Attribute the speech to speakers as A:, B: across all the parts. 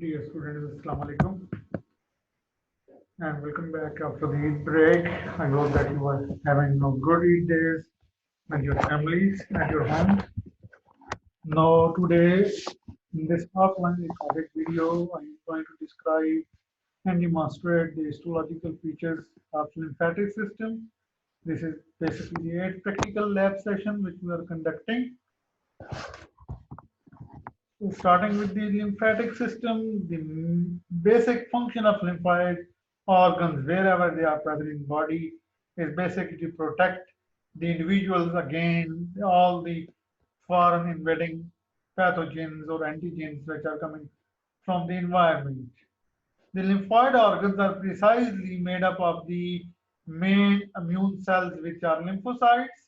A: Dear students, Assalamu alaikum and welcome back after the Eid break. I hope that you are having a good Eid days with your families at your homes. Now today in this offline recorded video, I am going to describe and demonstrate the histological features of lymphatic system. This is basically the 8th practical lab session which we are conducting. So starting with the lymphatic system, the basic function of lymphoid organs wherever they are present in body is basically to protect the individuals against all the foreign invading pathogens or antigens which are coming from the environment. The lymphoid organs are precisely made up of the main immune cells which are lymphocytes,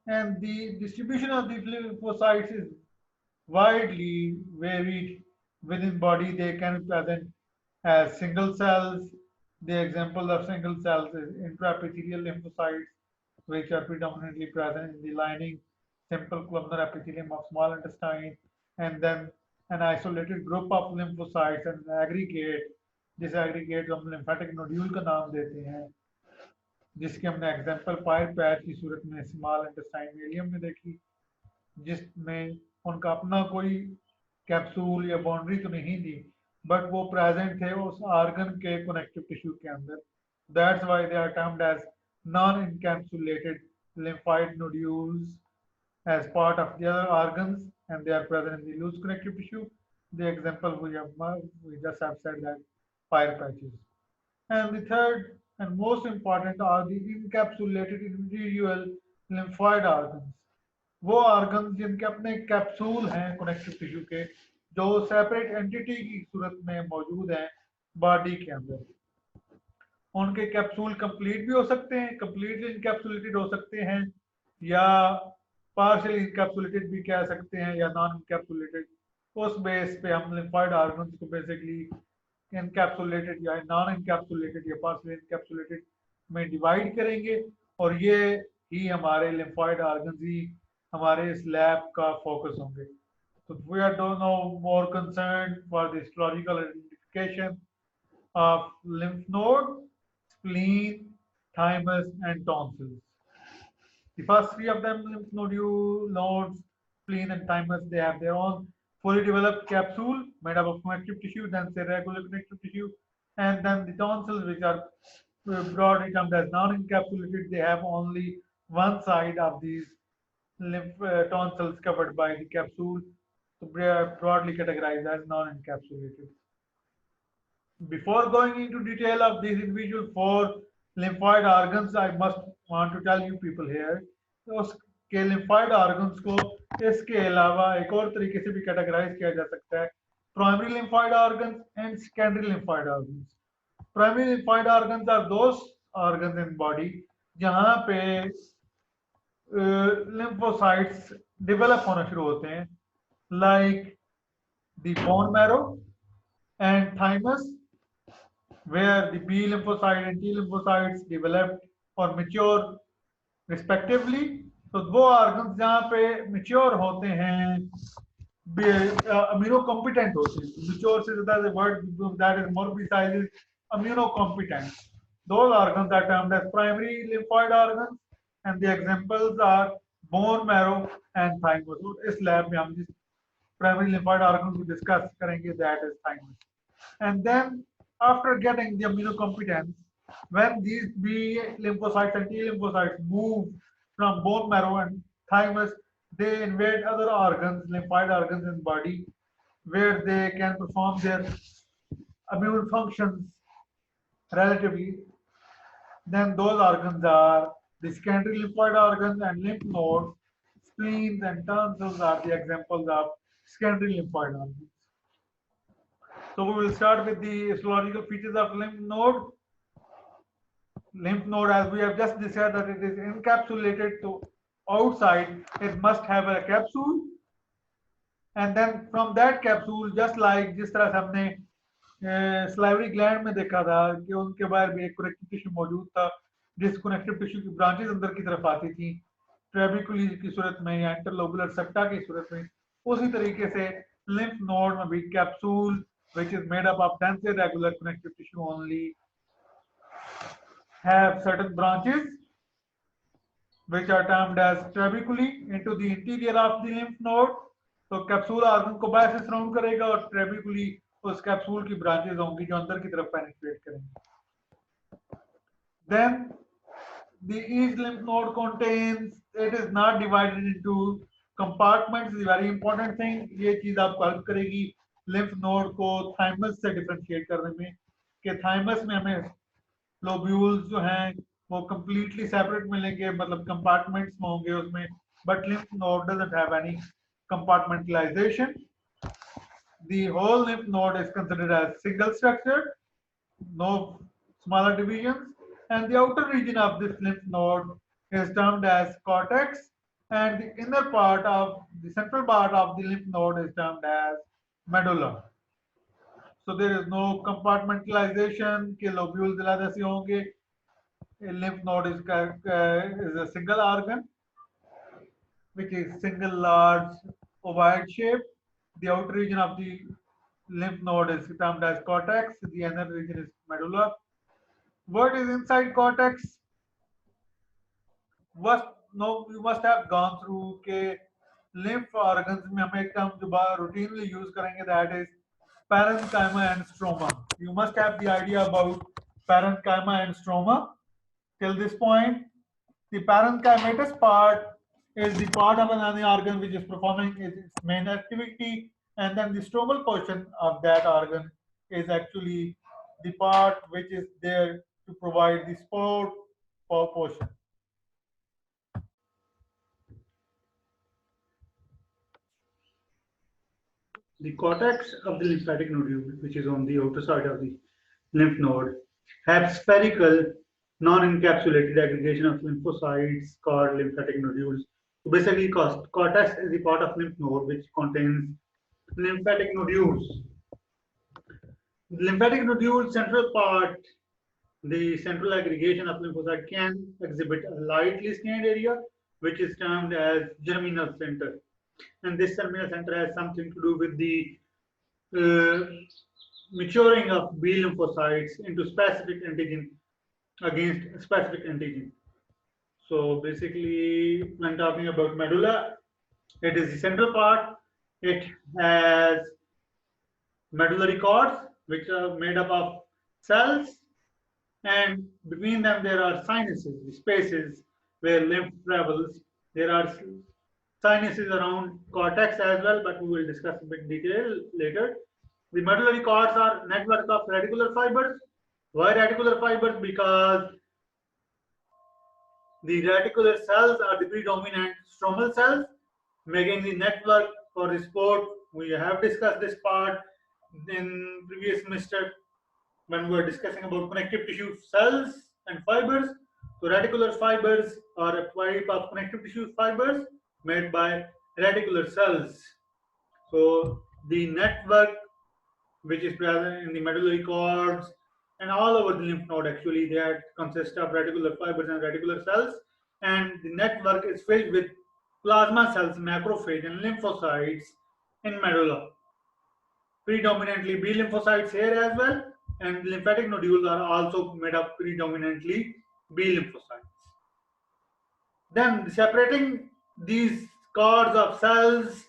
A: and the distribution of the lymphocytes is widely varied within body. They can be present as single cells. The example of single cells is intraepithelial lymphocytes, which are predominantly present in the lining simple columnar epithelium of small intestine, and then an isolated group of lymphocytes and aggregate. जिस aggregate हम lymphatic nodule का नाम देते हैं, जिसके हमने example pier patch की सूरत में स्मॉल इंटेस्टाइन मीडियम में देखी, जिसमें उनका अपना कोई कैप्सूल या बाउंड्री तो नहीं थी, बट वो प्रेजेंट थे उस ऑर्गन के कनेक्टिव टिश्यू के अंदर. That's why they are termed as non encapsulated lymphoid nodules as part of the other organs, and they are present in the loose connective tissue. The example we just have said that fire patches. And the third and most important are the encapsulated individual lymphoid organs. वो organ जिनके अपने capsule हैं connective tissue के, जो separate entity की सूरत में मौजूद हैं बॉडी के अंदर. उनके कैप्सूल कंप्लीट भी हो सकते हैं, कंप्लीटली इनकैप्सुलेटेड हो सकते हैं, या पार्शियली इनकैप्सुलेटेड भी कह सकते हैं, या नॉन इनकैप्सुलेटेड. उस बेस पे हम लिम्फॉइड ऑर्गन्स को बेसिकली इनकैप्सुलेटेड या नॉन इनकैप्सुलेटेड या पार्शियली इनकैप्सुलेटेड में डिवाइड करेंगे, और ये ही हमारे लिम्फॉइड ऑर्गन्स ही हमारे इस लैब का फोकस होंगे. So we are now more concerned for the histological identification of lymph node, spleen, thymus, and tonsils. The first three of them, lymph nodule, nodes, spleen, and thymus, they have their own fully developed capsule made up of connective tissue, then regular connective tissue, and then the tonsils, which are broadly termed as non-encapsulated, they have only one side of these lymph tonsils covered by the capsule, so they are broadly categorized as non-encapsulated. Before going into detail of these individual four lymphoid organs, I must want to tell you people here, उसके lymphoid organs को इसके अलावा एक और तरीके से भी categorize किया जा सकता है, primary lymphoid organs and secondary lymphoid organs. Primary lymphoid organs are those organs in body जहाँ पे lymphocytes develop होना शुरू होते हैं, like the bone marrow and thymus, where the B lymphocyte and T lymphocytes developed or mature respectively. तो वो organs जहाँ पे mature होते हैं, immunocompetent होते हैं. Mature से ज़्यादा the word that is more precise is immunocompetent. Those organs are termed as primary lymphoid organs, and the examples are bone marrow and thymus. तो इस lab में हम जिस primary lymphoid organ को discuss करेंगे, that is thymus. And then after getting the immunocompetence, when these B lymphocytes and T lymphocytes move from bone marrow and thymus, they invade other organs, lymphoid organs in body, where they can perform their immune functions relatively. Then those organs are the secondary lymphoid organs and lymph nodes. Spleens and tonsils are the examples of secondary lymphoid organs. So we will start with the histological features of lymph node. Lymph node, as we have just decided that it is encapsulated to outside, it must have a capsule, and then from that capsule, just like जिस तरह से हमने salivary gland में देखा था कि उनके बाहर भी एक connective tissue मौजूद था, जिस connective tissue की branches अंदर की तरफ आती थी ट्रेबिकुली की सूरत में या इंटरलोबुलर सेप्टा की सूरत में, उसी तरीके से lymph node में भी capsule which is made up of dense irregular connective tissue only, have certain branches which are termed as trabeculae into the interior of the lymph node. तो कैप्सूल ऑर्गन को बाहर से सराउंड करेगा और trabeculae उस capsule की branches होंगी जो अंदर की तरफ पेनिट्रेट करेंगे. Then the each lymph node contains, it is not divided into compartments, is a very important thing. ये चीज आपको हेल्प करेगी lymph node को thymus से डिफरेंशिएट करने में कि thymus में हमें लोब्यूल्स जो हैं वो completely separate मिलेंगे, मतलब compartments में होंगे उसमें, but lymph node doesn't have any compartmentalization. The whole lymph node is considered as single structure, no smaller divisions, and the outer region of this lymph node is termed as cortex, and the inner part of the central part of the lymph node is termed as medulla. So there is no compartmentalization के lobules अलग से होंगे. A lymph node is a single organ which is single large ovoid shape. The outer region of the lymph node is termed as cortex. The inner region is medulla. What is inside cortex? You must have gone through के lymph organs में हम एक term जो routinely use करेंगे, that is parenchyma and stroma. You must have the idea about parenchyma and stroma. Till this point, the parenchymatous part is the part of an organ which is performing its main activity, and then the stromal portion of that organ is actually the part which is there to provide the support for portion.
B: The cortex of the lymphatic nodule, which is on the outer side of the lymph node, have spherical, non-encapsulated aggregation of lymphocytes called lymphatic nodules. So basically, cortex is the part of lymph node which contains lymphatic nodules. The lymphatic nodule central part, the central aggregation of lymphocyte, can exhibit a lightly stained area which is termed as germinal center. And this germinal center has something to do with the maturing of B lymphocytes into specific antigen against specific antigen. So basically, when talking about medulla, it is the central part. It has medullary cords, which are made up of cells, and between them there are sinuses, the spaces where lymph travels. There are sinuses around cortex as well, but we will discuss a bit in detail later. The medullary cords are network of radicular fibers. Why radicular fibers? Because the radicular cells are the predominant stromal cells, making the network for the support. We have discussed this part in previous semester when we were discussing about connective tissue cells and fibers. So radicular fibers are a type of connective tissue fibers made by radicular cells. So the network which is present in the medullary cords and all over the lymph node, actually that consists of radicular fibers and radicular cells, and the network is filled with plasma cells, macrophage and lymphocytes in medulla. Predominantly B lymphocytes here as well, and lymphatic nodules are also made up predominantly B lymphocytes. Then separating these cords of cells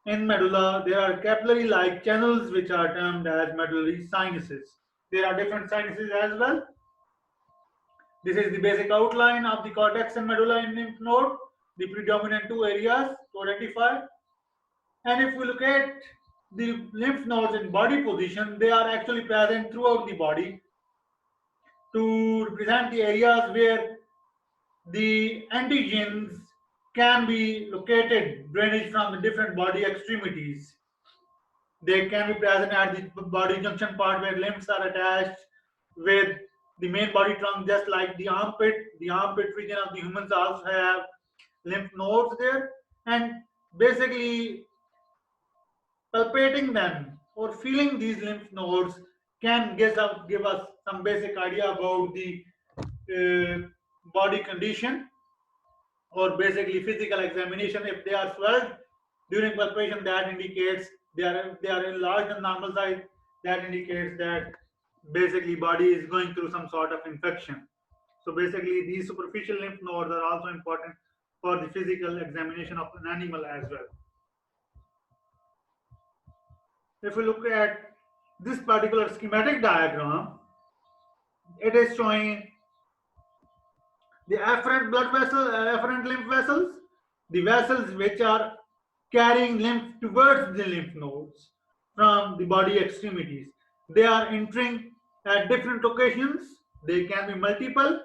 B: in medulla, there are capillary-like channels which are termed as medullary sinuses. There are different sinuses as well. This is the basic outline of the cortex and medulla in lymph node, the predominant two areas to identify. And if we look at the lymph nodes in body position, they are actually present throughout the body to represent the areas where the antigens can be located, drainage from the different body extremities. They can be present at the body junction part where limbs are attached with the main body trunk, just like the armpit. The armpit region of the humans also have lymph nodes there, and basically palpating them or feeling these lymph nodes can give us some basic idea about the body condition, or basically physical examination. If they are swelled during palpation, that indicates they are enlarged in normal size. that indicates that basically body is going through some sort of infection. So basically these superficial lymph nodes are also important for the physical examination of an animal as well. If we look at this particular schematic diagram, it is showing the afferent blood vessel, afferent lymph vessels, the vessels which are carrying lymph towards the lymph nodes from the body extremities. They are entering at different locations. They can be multiple.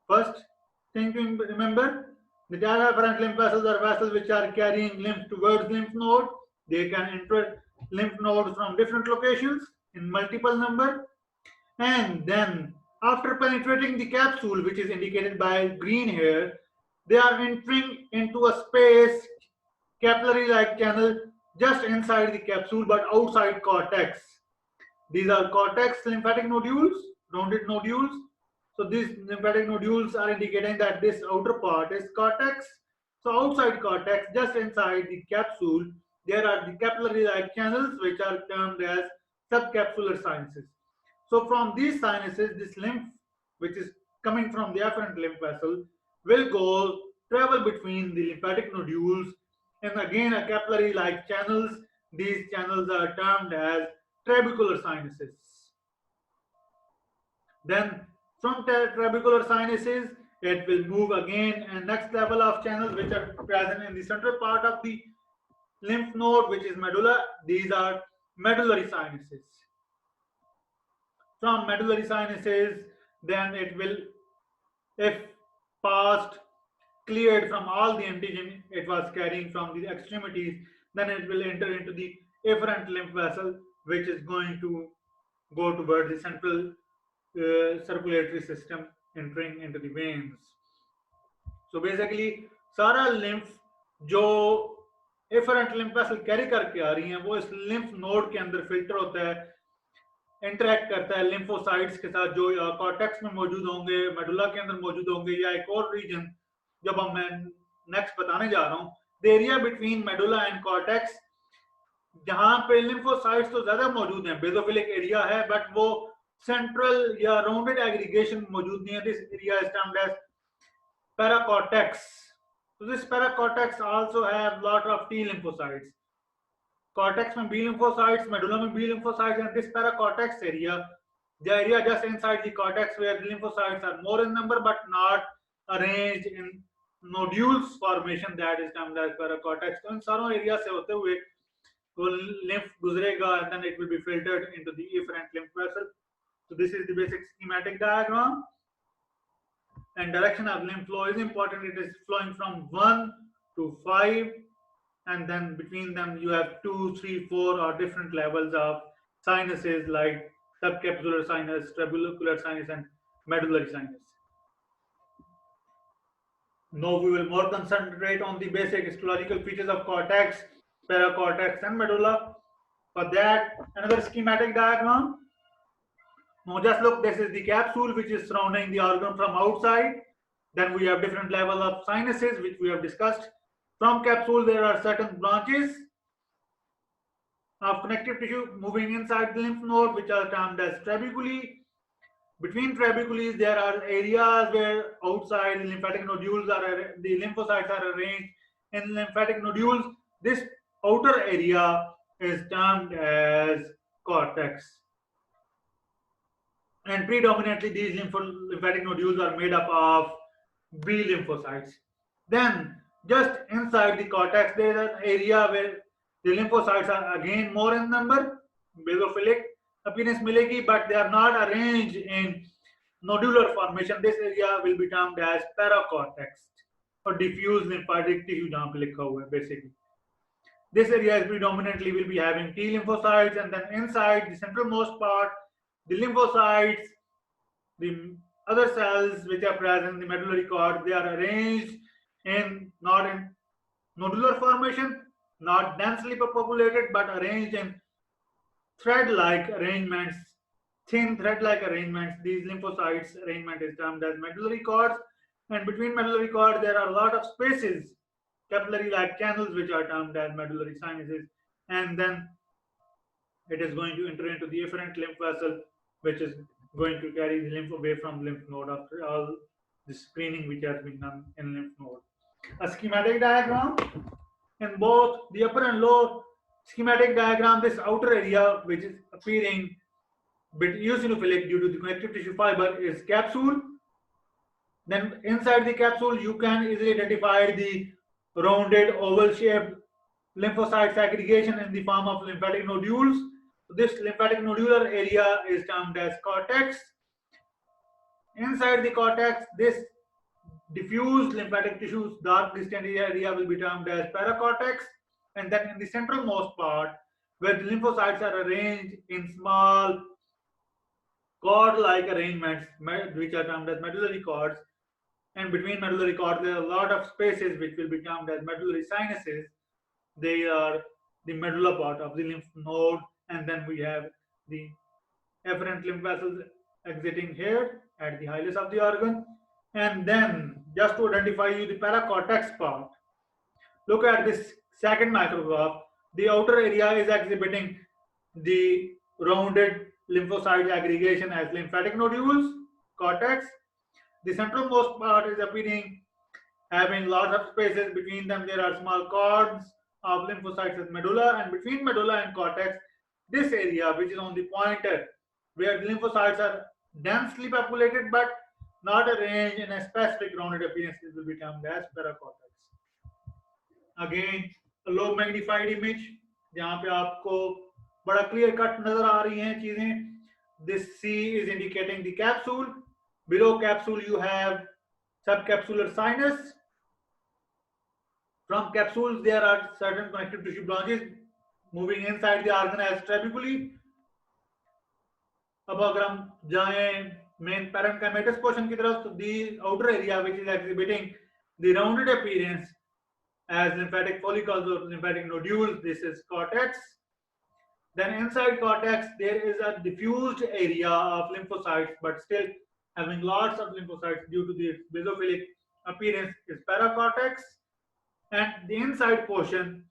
B: First thing to remember, the afferent lymph vessels are vessels which are carrying lymph towards lymph node. They can enter lymph nodes from different locations in multiple number. And then after penetrating the capsule, which is indicated by green here, they are entering into a space, capillary-like channel just inside the capsule but outside cortex. These are cortex lymphatic nodules, rounded nodules. So these lymphatic nodules are indicating that this outer part is cortex. So outside cortex, just inside the capsule, there are the capillary-like channels which are termed as subcapsular sinuses. So from these sinuses, this lymph, which is coming from the afferent lymph vessel, will go travel between the lymphatic nodules and again a capillary-like channels. These channels are termed as trabecular sinuses. Then from trabecular sinuses, it will move again and next level of channels which are present in the central part of the lymph node, which is medulla. These are medullary sinuses. From medullary sinuses, then it will, if passed, cleared from all the antigen it was carrying from the extremities, then it will enter into the afferent lymph vessel, which is going to go towards the central circulatory system, entering into the veins. So basically सारा lymph जो afferent lymph vessel carry करके आ रही हैं वो इस lymph node के अंदर filter होता है, इंटरेक्ट करता है लिम्फोसाइट्स के साथ जो कॉर्टेक्स में मौजूद होंगे, मेडुला के अंदर मौजूद होंगे, या एक और रीजन जब हम मैं नेक्स्ट बताने जा रहा हूं, the area between medulla and cortex, जहां पे लिम्फोसाइट्स तो ज्यादा मौजूद हैं, बेसोफिलिक एरिया है, बट वो सेंट्रल या राउंडेड एग्रीगेशन मौजूद नहीं है. This area is termed as paracortex. So this paracortex also have lot of T lymphocytes. Cortex में B lymphocytes, medulla में B lymphocytes, and this paracortex area, the area just inside the cortex where the lymphocytes are more in number but not arranged in nodules formation, that is termed as paracortex. तो इन सारों area से होते हुए वो lymph गुजरेगा and then it will be filtered into the afferent lymph vessel. So this is the basic schematic diagram. And direction of lymph flow is important. It is flowing from 1 to 5, and then between them you have 2, 3, 4 or different levels of sinuses like subcapsular sinus, trabecular sinus, and medullary sinus. Now we will more concentrate on the basic histological features of cortex, paracortex, and medulla. For that, another schematic diagram. Now just look, this is the capsule which is surrounding the organ from outside. Then we have different level of sinuses which we have discussed. From capsule there are certain branches of connective tissue moving inside the lymph node which are termed as trabeculae. Between trabecules there are areas where outside the lymphatic nodules are, the lymphocytes are arranged in lymphatic nodules. This outer area is termed as cortex. And predominantly these lymphatic nodules are made up of B lymphocytes. Then just inside the cortex there is an area where the lymphocytes are again more in number, basophilic appearance milegi, but they are not arranged in nodular formation. This area will be termed as paracortex or diffuse lymphatic tissue, jahan pe likha hua hai basically. This area is predominantly will be having T lymphocytes, and then inside the centralmost part, the lymphocytes, the other cells which are present in the medullary cord, they are arranged in not in nodular formation, not densely populated, but arranged in thread-like arrangements, thin thread-like arrangements. These lymphocytes arrangement is termed as medullary cords, and between medullary cords there are a lot of spaces, capillary-like channels which are termed as medullary sinuses, and then it is going to enter into the efferent lymph vessel, which is going to carry the lymph away from lymph node after all the screening which has been done in lymph node. A schematic diagram in both the upper and lower schematic diagram, this outer area which is appearing bit eosinophilic due to the connective tissue fiber is capsule. Then inside the capsule, you can easily identify the rounded oval shaped lymphocyte aggregation in the form of lymphatic nodules. This lymphatic nodular area is termed as cortex. Inside the cortex, this diffused lymphatic tissues, dark distant area will be termed as paracortex. And then in the centralmost part, where the lymphocytes are arranged in small cord-like arrangements, which are termed as medullary cords, and between medullary cords there are a lot of spaces which will be termed as medullary sinuses. They are the medulla part of the lymph node, and then we have the efferent lymph vessels exiting here at the hilus of the organ. And then just to identify you the paracortex part, look at this second micrograph. The outer area is exhibiting the rounded lymphocyte aggregation as lymphatic nodules, cortex. The centralmost part is appearing having lots of spaces between them. There are small cords of lymphocytes as medulla, and between medulla and cortex, this area which is on the pointer, where the lymphocytes are densely populated but not arranged in a specific rounded appearance, will be termed as paracortex. Again, a low magnified image जहाँ पे आपको बड़ा clear cut नजर आ रही हैं चीजें. This C is indicating the capsule. Below capsule you have subcapsular sinus. From capsules there are certain connective tissue branches moving inside the organ as trabeculae. अब अगर हम जाएं main parenchymatous portion की तरफ, तो the outer area which is exhibiting the rounded appearance as lymphatic follicles or lymphatic nodules, this is cortex. Then inside cortex there is a diffused area of lymphocytes, but still having lots of lymphocytes due to the basophilic appearance is paracortex. And the inside portion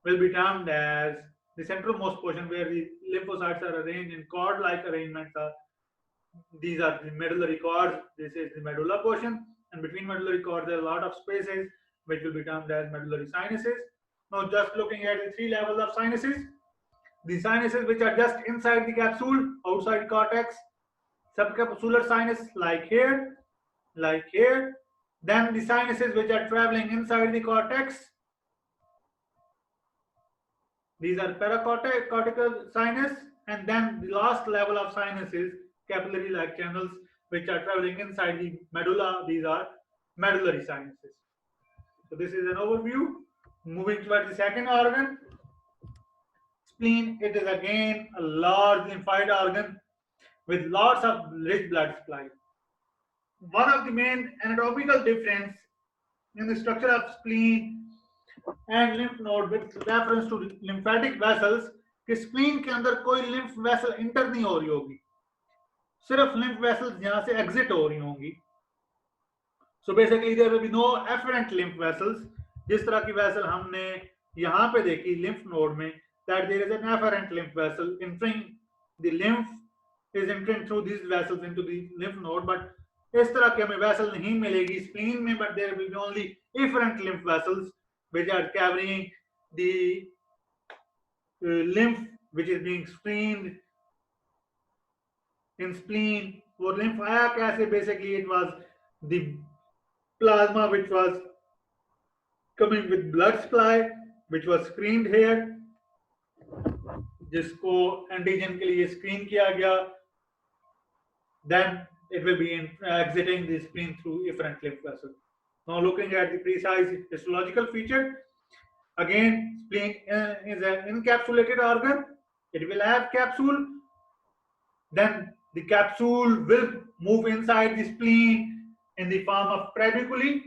B: will be termed as the centralmost portion, where the lymphocytes are arranged in cord-like arrangements. These are the medullary cords. This is the medulla portion, and between medullary cords there are a lot of spaces which will be termed as medullary sinuses. Now just looking at the three levels of sinuses, the sinuses which are just inside the capsule, outside cortex, subcapsular sinus like here, then the sinuses which are traveling inside the cortex, these are paracortical sinus, and then the last level of sinuses, capillary like channels which are traveling inside the medulla, these are medullary sinuses. So this is an overview. Moving towards the second organ, spleen. It is again a large lymphoid organ with lots of rich blood supply. One of the main anatomical difference in the structure of spleen and lymph node with reference to lymphatic vessels कि spleen के अंदर कोई lymph vessel enter नहीं हो रही होगी, सिर्फ lymph vessels यहाँ से exit हो रही होंगी. So basically there will be no afferent lymph vessels. जिस तरह की vessel हमने यहाँ पे देखी lymph node में, that there is an afferent lymph vessel entering the lymph is entering through these vessels into the lymph node, but इस तरह की हमें vessel नहीं मिलेगी spleen में, but there will be only efferent lymph vessels which are carrying the lymph which is being screened in spleen. और lymph आया कैसे? Basically it was the plasma which was coming with blood supply which was screened here, जिसको antigen के लिए screen किया गया, then it will be exiting the spleen through efferent lymph vessels. Now looking at the precise histological feature, again spleen is an encapsulated organ. It will have capsule. Then the capsule will move inside the spleen in the form of trabeculae.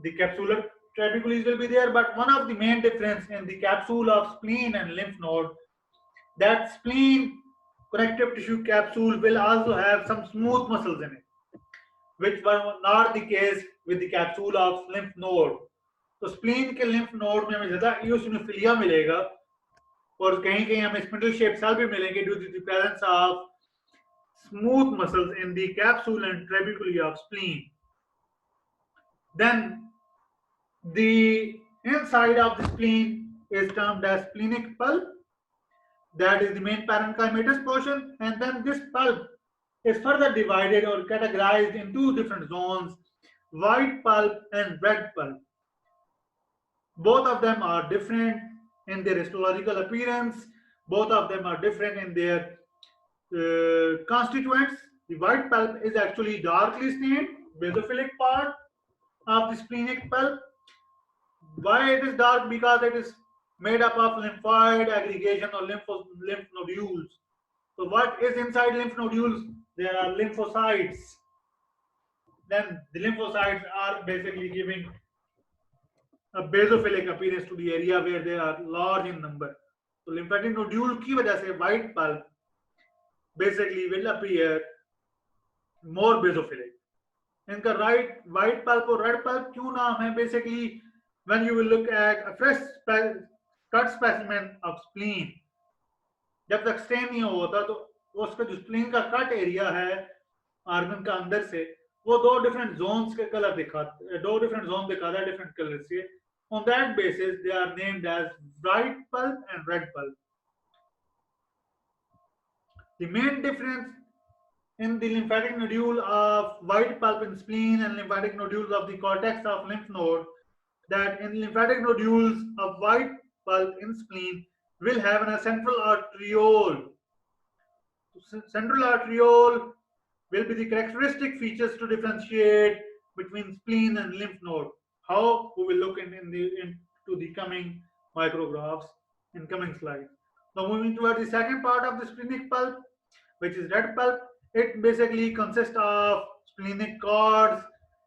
B: The capsular trabecules will be there, but one of the main difference in the capsule of spleen and lymph node, that spleen connective tissue capsule will also have some smooth muscles in it, which were not the case with the capsule of lymph node. तो spleen के lymph node में हमें ज़्यादा eosinophilia मिलेगा, और कहीं कहीं हमें spindle shaped cell भी मिलेंगे due to the presence of smooth muscles in the capsule and trabeculae of spleen. Then the inside of the spleen is termed as splenic pulp. That is the main parenchymatous portion, and then this pulp is further divided or categorized in two different zones, white pulp and red pulp. Both of them are different in their histological appearance. Both of them are different in their constituents. The white pulp is actually darkly stained, basophilic part of the splenic pulp. Why it is dark? Because it is made up of lymphoid aggregation or lymph nodules. So what is inside lymph nodules? There are lymphocytes. Then the lymphocytes are basically giving a basophilic appearance to the area where they are large in number. So lymphatic nodule की वजह से white pulp basically will appear more basophilic. इनका white pulp और red pulp क्यों नाम है? Basically, when you will look at a fresh cut specimen of spleen, जब तक स्टेन नहीं होता तो उसका जो स्प्लीन का कट एरिया है ऑर्गन का अंदर से वो दो डिफरेंट जोन्स के कलर दिखाता है, दो डिफरेंट जोन दिखाता है डिफरेंट कलर से. On that basis, they are named as white pulp and red pulp. The main difference in the lymphatic nodule of white pulp in spleen and lymphatic nodules of the cortex of lymph node, that in lymphatic nodules of white pulp in spleen will have a central arteriole. Central arteriole will be the characteristic features to differentiate between spleen and lymph node. How we will look into the coming micrographs in coming slides. Now moving towards the second part of the splenic pulp, which is red pulp. It basically consists of splenic cords,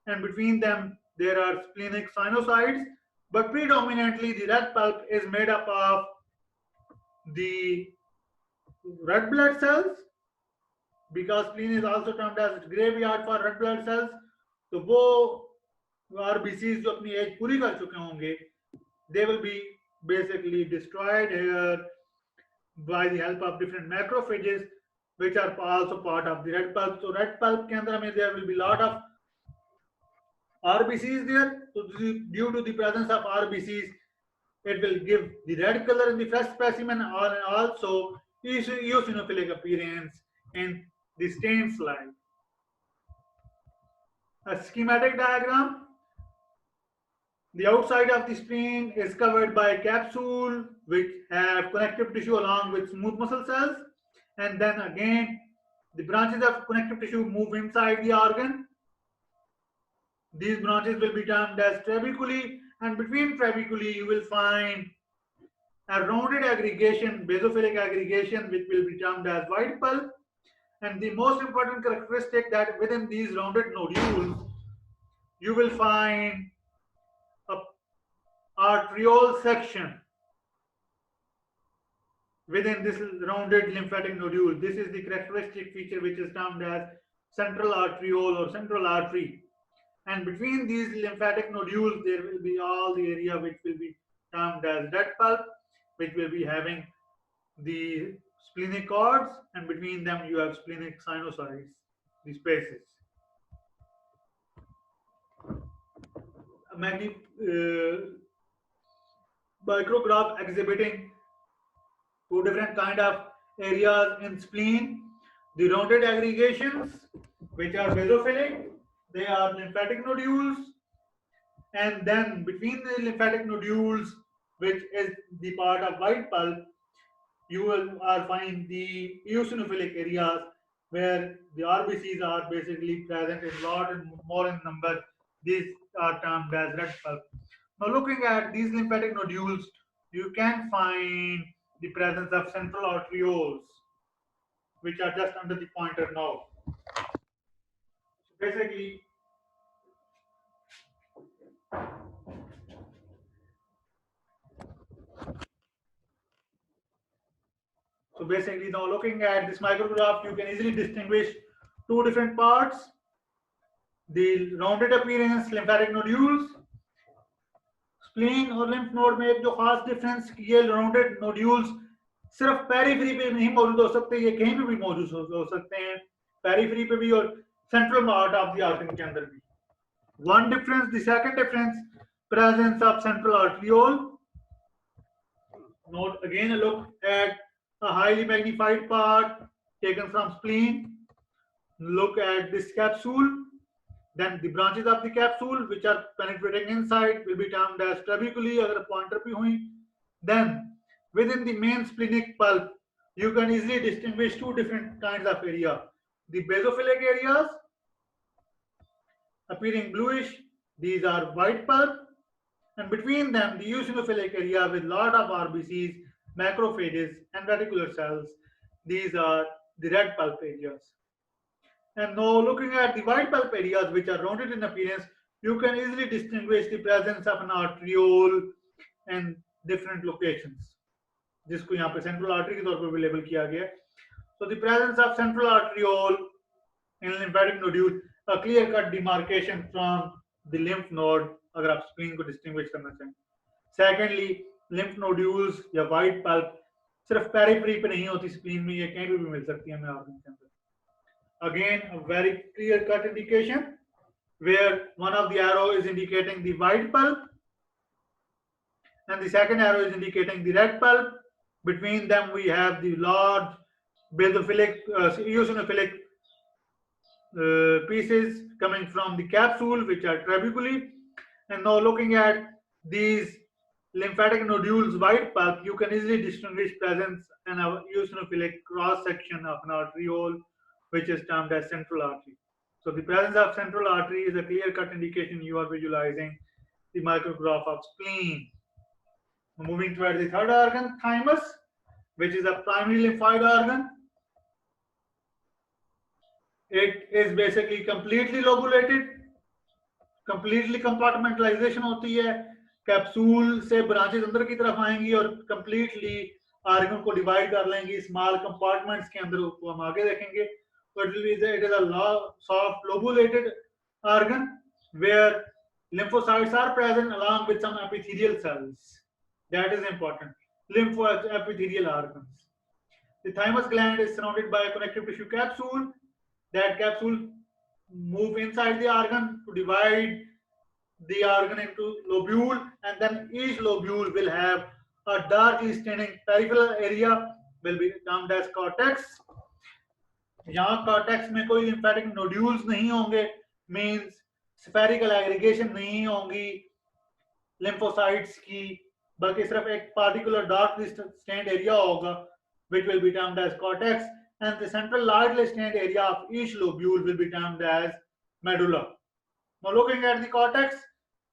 B: and between them there are splenic sinusoids, but predominantly the red pulp is made up of the red blood cells, because spleen is also termed as graveyard for red blood cells. तो वो RBCs जो अपनी as पूरी कर चुके होंगे, they will be basically destroyed here by the help of different macrophages, which are also part of the red pulp. So red pulp के अंदर में there will be lot of RBCs there. So due to the presence of RBCs, it will give the red color in the fresh specimen, and also eosinophilic appearance in the stained slide. A schematic diagram. The outside of the spleen is covered by a capsule which have connective tissue along with smooth muscle cells, and then again the branches of connective tissue move inside the organ. These branches will be termed as trabeculae, and between trabeculae you will find a rounded aggregation, basophilic aggregation, which will be termed as white pulp. And the most important characteristic that within these rounded nodules you will find a arteriole section within this rounded lymphatic nodule. This is the characteristic feature which is termed as central arteriole or central artery. And between these lymphatic nodules there will be all the area which will be termed as red pulp, which will be having the splenic cords, and between them you have splenic sinusoids, the spaces. Micrograph exhibiting two different kind of areas in spleen. The rounded aggregations, which are basophilic, they are lymphatic nodules, and then between the lymphatic nodules, which is the part of white pulp, you will find the eosinophilic areas where the RBCs are basically present in lot and more in number. These are termed as red pulp. Now looking at these lymphatic nodules, you can find the presence of central arterioles, which are just under the pointer now. So basically, now looking at this micrograph, you can easily distinguish two different parts. The rounded appearance lymphatic nodules, spleen और lymph node में एक जो खास difference ये rounded nodules सिर्फ periphery पे नहीं मौजूद हो सकते, ये कहीं पे भी मौजूद हो सकते हैं, पेरीफ्री पे भी और central part of the organ के अंदर भी. One difference, the second difference, presence of central arteriole. Note again a look at a highly magnified part taken from spleen. Look at this capsule. Then the branches of the capsule which are penetrating inside will be termed as trabeculae अगर pointer पे हुई. Then within the main splenic pulp, you can easily distinguish two different kinds of area. The basophilic areas appearing bluish, these are white pulp, and between them the eosinophilic area with lot of RBCs, macrophages and reticular cells, these are the red pulp areas. And now looking at the white pulp areas which are rounded in appearance, you can easily distinguish the presence of an arteriole in different locations, जिसको यहाँ पे central artery के तौर पर भी label किया गया. So the presence of central arteriole in lymphatic nodule, a clear cut demarcation from the lymph node अगर आप spleen को distinguish करना चाहें. Secondly, lymph nodules या white pulp सिर्फ periphery पे नहीं होती, spleen में ये कहीं भी मिल सकती है हमें organ के अंदर. Again, a very clear cut indication where one of the arrow is indicating the white pulp and the second arrow is indicating the red pulp. Between them we have the large basophilic, eosinophilic pieces coming from the capsule which are trabeculae. And now looking at these lymphatic nodules white pulp, you can easily distinguish presence in a eosinophilic cross section of an arteriole which is termed as central artery. So the presence of central artery is a clear cut indication you are visualizing the micrograph of spleen. Moving towards the third organ, thymus, which is a primary lymphoid organ. It is basically completely lobulated, completely compartmentalization होती है, capsule से branches अंदर की तरफ आएंगी और completely organ को divide कर लेंगी small compartments के अंदर, उसको हम आगे देखेंगे. So it is a soft lobulated organ where lymphocytes are present along with some epithelial cells. That is important. Lymphoepithelial organs. The thymus gland is surrounded by a connective tissue capsule. That capsule move inside the organ to divide the organ into lobule, and then each lobule will have a darkly staining peripheral area will be termed as cortex. यहाँ cortex में कोई lymphatic nodules नहीं होंगे, means spherical aggregation नहीं होंगी lymphocytes की, बल्कि सिर्फ एक particular darkly stained area होगा which will be termed as cortex, and the central lightly stained area of each lobule will be termed as medulla. Now looking at the cortex,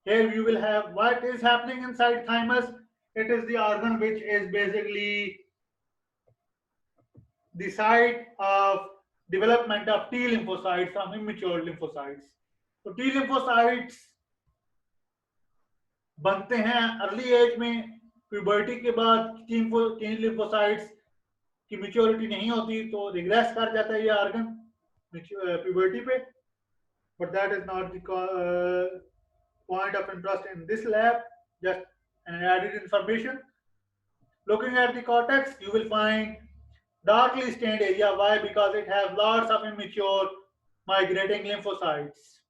B: here you will have what is happening inside thymus. It is the organ which is basically the site of development of T lymphocytes from immature lymphocytes. So T lymphocytes बनते हैं early as में, puberty के बाद T lymphocytes की maturity नहीं होती तो regret कर जाता है ये ऑर्गन प्यूबर्टी पे. But that is not the point of interest in this lab, just an added information. Looking at the cortex, you will find darkly stained area. Why? Because it has lots of immature migrating lymphocytes.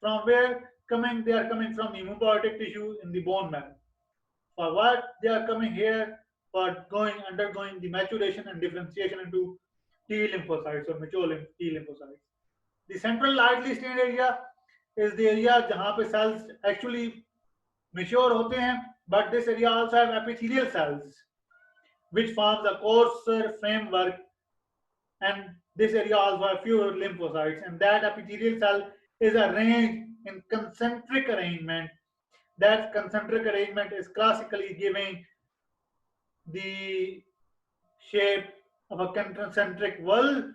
B: From where coming? They are coming from the hematopoietic tissue in the bone marrow. For what? They are coming here for undergoing the maturation and differentiation into T lymphocytes or mature T lymphocytes. The central lightly stained area is the area जहाँ पे cells actually mature होते हैं, but this area also have epithelial cells which forms a coarser framework, and this area also have fewer lymphocytes, and that epithelial cell is arranged in concentric arrangement. That concentric arrangement is classically giving the shape of a concentric whorl.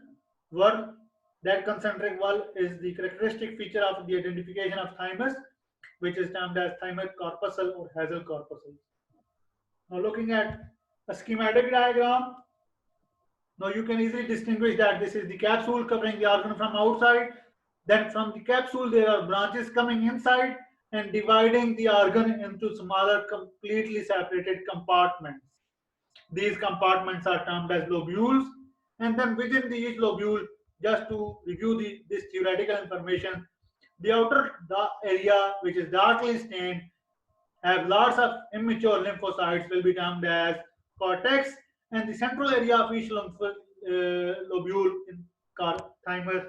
B: That concentric whorl is the characteristic feature of the identification of thymus, which is termed as thymus corpuscle or Hazel corpuscle. Now looking at a schematic diagram, now you can easily distinguish that this is the capsule covering the organ from outside. Then from the capsule there are branches coming inside and dividing the organ into smaller completely separated compartments. These compartments are termed as lobules, and then within each lobule, just to review this theoretical information, the outer area, which is darkly stained, have lots of immature lymphocytes, will be termed as cortex, and the central area of each lobule in thymus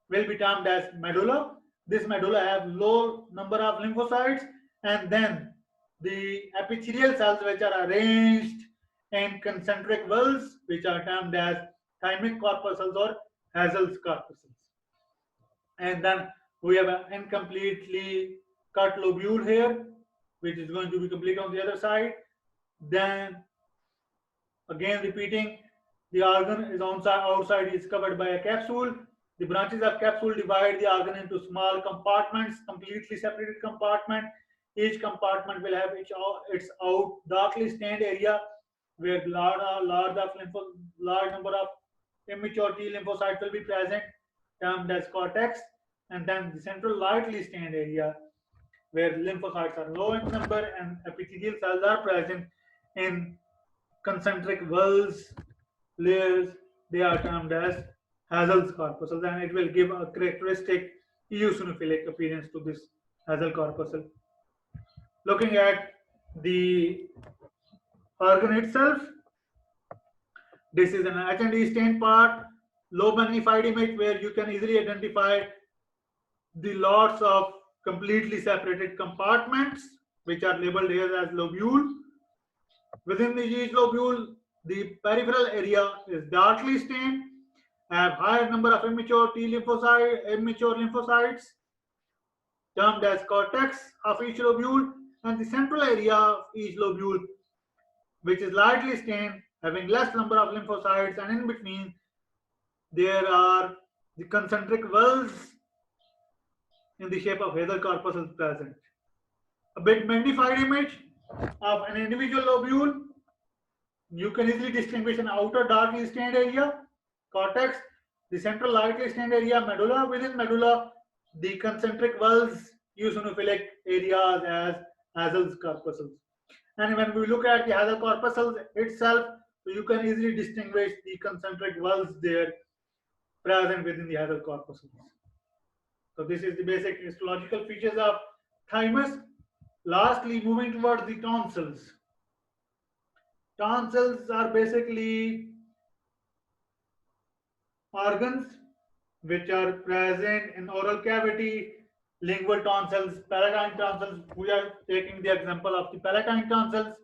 B: will be termed as medulla. This medulla have low number of lymphocytes, and then the epithelial cells, which are arranged in concentric wells, which are termed as thymic corpuscles or Hazel's corpuscles. And then we have an incompletely cut lobule here, which is going to be complete on the other side. Then again repeating, the organ is outside is covered by a capsule. The branches of capsule divide the organ into small compartments, completely separated compartment. Each compartment will have its out darkly stained area where large number of immature T lymphocytes will be present, termed as cortex, and then the central lightly stained area where lymphocytes are low in number and epithelial cells are present in concentric wells layers. They are termed as Hazel's corpuscle, and it will give a characteristic eosinophilic appearance to this Hazel corpuscle. Looking at the organ itself, this is an H&E stained part, low magnified image where you can easily identify the lots of completely separated compartments which are labeled here as lobule. Within each lobule, the peripheral area is darkly stained, have higher number of immature lymphocytes termed as cortex of each lobule, and the central area of each lobule, which is lightly stained, having less number of lymphocytes, and in between there are the concentric wells in the shape of Hazel corpuscles present. A bit magnified image of an individual lobule. You can easily distinguish an outer darkly stained area, cortex, the central lightly stained area, medulla. Within medulla, the concentric wells, eosinophilic areas as Hazel's corpuscles. And when we look at the Hazel corpuscles itself, you can easily distinguish the concentric wells there present within the Hazel corpuscles. So this is the basic histological features of thymus. Lastly, moving towards the tonsils. Tonsils are basically organs which are present in oral cavity, lingual tonsils, palatine tonsils. We are taking the example of the palatine tonsils.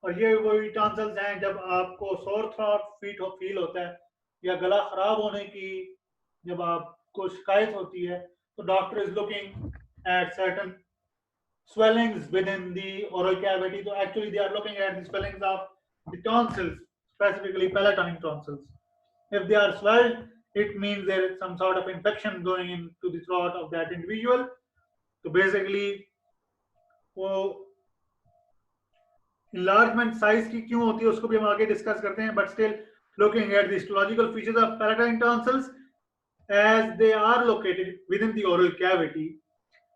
B: और ये वही tonsils हैं जब आपको sore throat feel होता है या गला खराब होने की जब आपको शिकायत होती है तो doctor is looking at certain swellings within the oral cavity. So actually they are looking at the swellings of the tonsils, specifically palatine tonsils. If they are swelled, it means there is some sort of infection going into the throat of that individual. So basically, वो enlargement size की क्यों होती है उसको भी हम आगे discuss करते हैं. But still, looking at the histological features of palatine tonsils, as they are located within the oral cavity,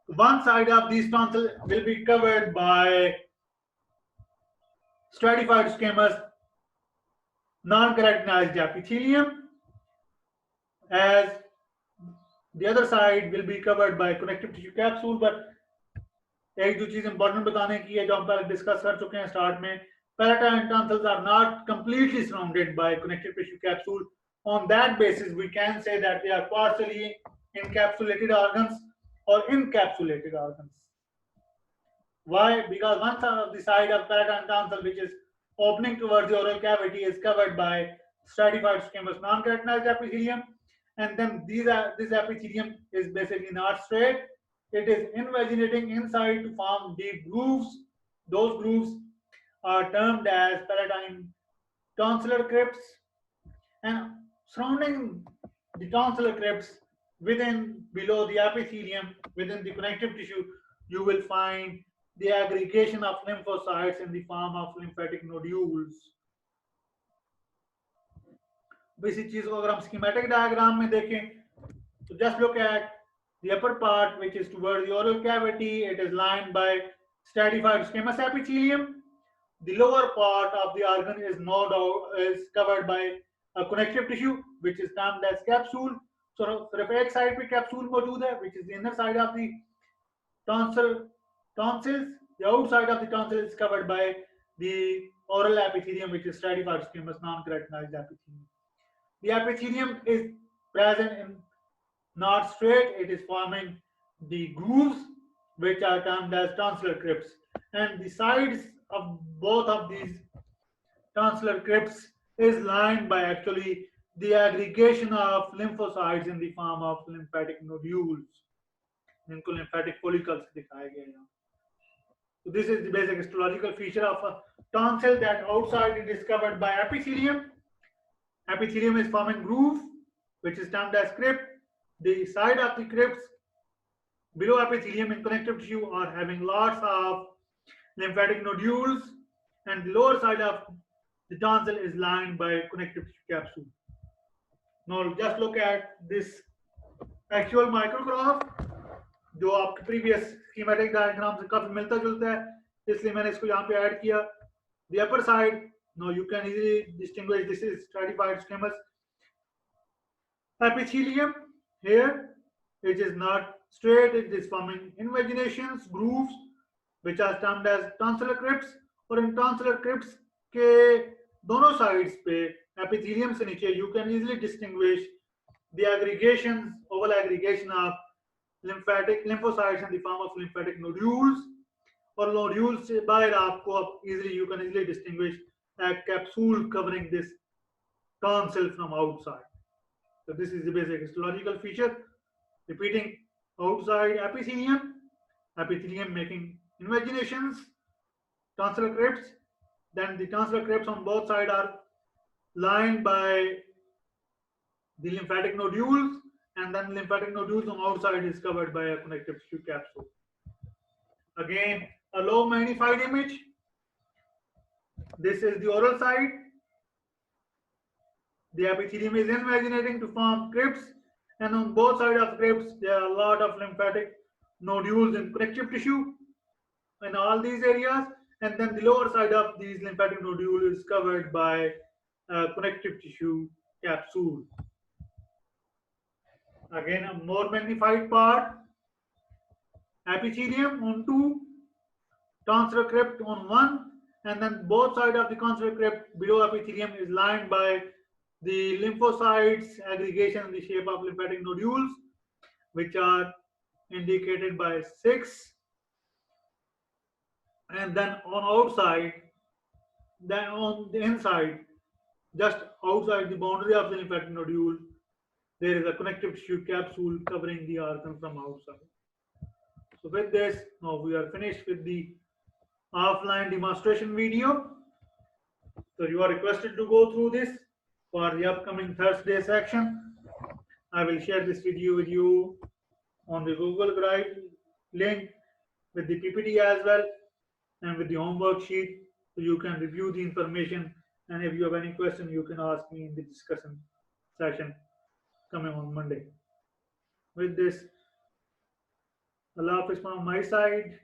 B: one side of these tonsils will be covered by stratified squamous non-keratinized epithelium, as the other side will be covered by connective tissue capsule. But एक जो चीज important बताने की है जो हम पहले discuss कर चुके हैं स्टार्ट में, palatine tonsils are not completely surrounded by connective tissue capsule. On that basis, we can say that they are partially encapsulated organs or encapsulated organs. Why? Because one side of palatine tonsil, which is opening towards the oral cavity, is covered by stratified squamous non-keratinized epithelium, and then this epithelium is basically not straight. It is invaginating inside to form deep grooves. Those grooves are termed as palatine tonsillar crypts, and surrounding the tonsillar crypts, below the epithelium, within the connective tissue, you will find the aggregation of lymphocytes in the form of lymphatic nodules. इसी चीज को अगर हम schematic diagram में देखें, so just look at the upper part, which is towards the oral cavity. It is lined by stratified squamous epithelium. the lower part of the organ is is covered by a connective tissue which is termed as capsule. So सिर्फ एक side पे capsule मौजूद है, which is the inner side of the tonsils. The outside of the tonsil is covered by the oral epithelium, which is stratified squamous non-keratinized epithelium. The epithelium is present in not straight, it is forming the grooves, which are termed as tonsillar crypts. And the sides of both of these tonsillar crypts is lined by actually the aggregation of lymphocytes in the form of lymphatic nodules. जिनको lymphatic follicles दिखाए गए हैं. So this is the basic histological feature of a tonsil, that outside it is covered by epithelium. Epithelium is forming groove, which is termed as crypt. The side of the crypts below epithelium in connective tissue are having lots of lymphatic nodules, and the lower side of the tonsil is lined by connective tissue capsule. Now just look at this actual micrograph, जो आपके previous schematic diagram से काफी मिलता जुलता है, इसलिए मैंने इसको यहाँ पे ऐड किया. The upper side, now you can easily distinguish, this is stratified squamous epithelium. Here it is not straight, it is forming invaginations, grooves, which are termed as tonsillar crypts. और इन tonsillar crypts के दोनों sides पे epithelium से नीचे you can easily distinguish the aggregations, oval aggregation of lymphocytes in the form of lymphatic nodules. और nodules से बाहर आपको easily you can easily distinguish a capsule covering this tonsil from outside. So this is the basic histological feature. Repeating, outside epithelium, epithelium making invaginations, tonsillar crypts. Then the tonsillar crypts on both sides are lined by the lymphatic nodules, and then lymphatic nodules on outside is covered by a connective tissue capsule. Again, a low magnified image. This is the oral side. The epithelium is invaginating to form crypts, and on both sides of crypts there are a lot of lymphatic nodules in connective tissue in all these areas, and then the lower side of these lymphatic nodules is covered by a connective tissue capsule. Again, a more magnified part, epithelium on two, tonsillar crypt on one, and then both sides of the tonsillar crypt below epithelium is lined by the lymphocytes aggregation in the shape of lymphatic nodules, which are indicated by 6. And then on outside, then on the inside, just outside the boundary of the lymphatic nodule, there is a connective tissue capsule covering the organ from outside. So with this, now we are finished with the offline demonstration video. So you are requested to go through this for the upcoming Thursday section. I will share this video with you on the Google Drive link with the PPT as well, and with the homework sheet, so you can review the information, and if you have any question you can ask me in the discussion session coming on Monday. With this, Allah Hafiz from my side.